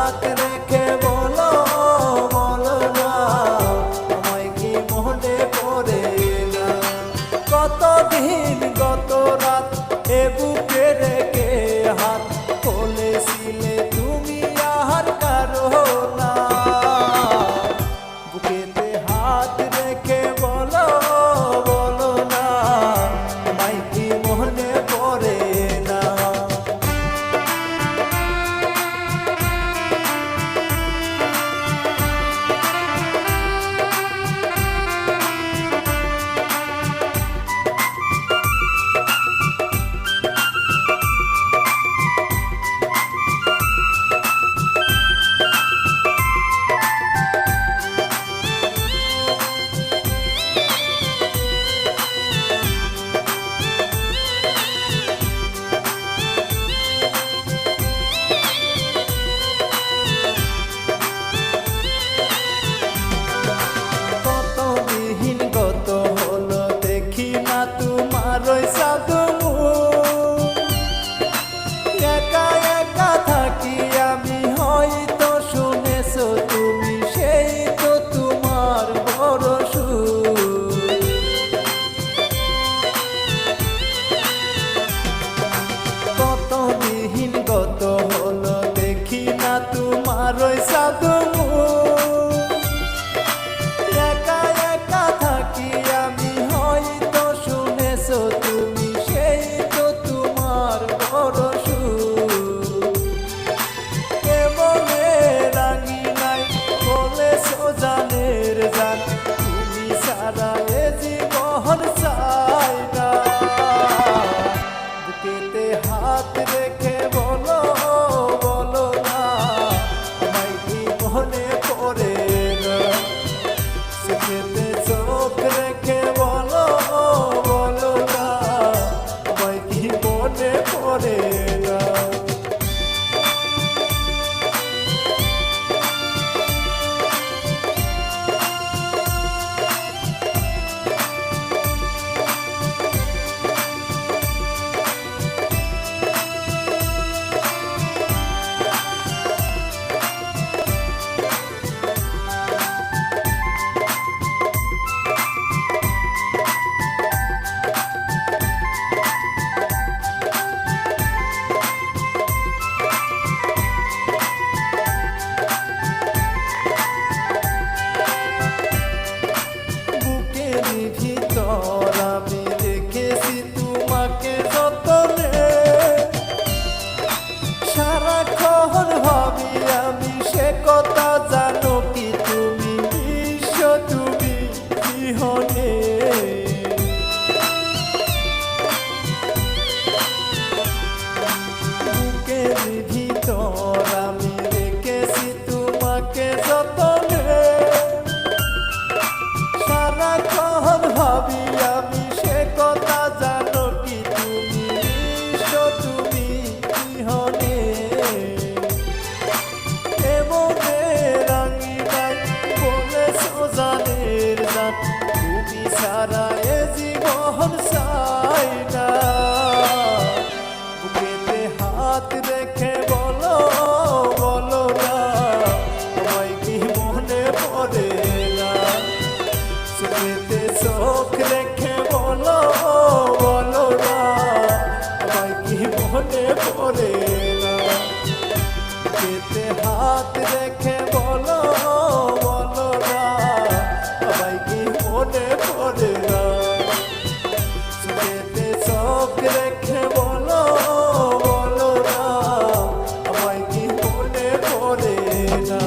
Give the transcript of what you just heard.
হাত রেখে বলো বলো না আমায় কি মনে পড়ে না। কতদিন কত রাত এ বুকে রেখে হাত বলেছিলে তুমি আর কারো না। বুকেতে হাত রেখে বলো বলো না আমায় কি মনে পড়ে না। তোমার ওই সাধু একা একা থাকি আমি হয়তো শুনেছো তুমি সেই তো তোমার বড় সুর। কত দিন কত হলো দেখি না তোমার ওই সাধু একা একা থাকি আমি হয়তো শুনেছো তুমি সেই তো তোমার বড় সুর। এমনে রাঙি নাই বলেছো জানের জান তুমি সারা এ জীবন চাই না। বুকেতে হাত রেখে বলো বলো না আমায় কি মনে পড়ে না। চোখেতে চোখ রেখে বলো বলো না আমায় কি মনে পড়ে না। ভিতর আমি রেখেছি তোমাকে যতনে সারাক্ষণ ভাবি আমি সে কথা জানো কি তুমি বিশ্ব তুমি বিহনে। বুকের ভিতর আমি রেখেছি তোমাকে যতনে সারাক্ষণ ভাবি আমি সে কথা জানো কি তুমি বিশ্ব তুমি বিহনে। এমনে রাঙি নাই বলেছো জানের জান তুমি সারা এ জীবন চাই না। বুকেতে হাত রেখে বলো বলো না আমায় কি মনে পড়ে না। চোখেতে চোখ রেখে বলো বলো না আমায় কি মনে পড়ে না। চোখেতে হাত রেখে বলো বলো না আমায় কি মনে পড়ে না। চোখেতে চোখ রেখে বলো বলো না আমায় কি মনে পড়ে না।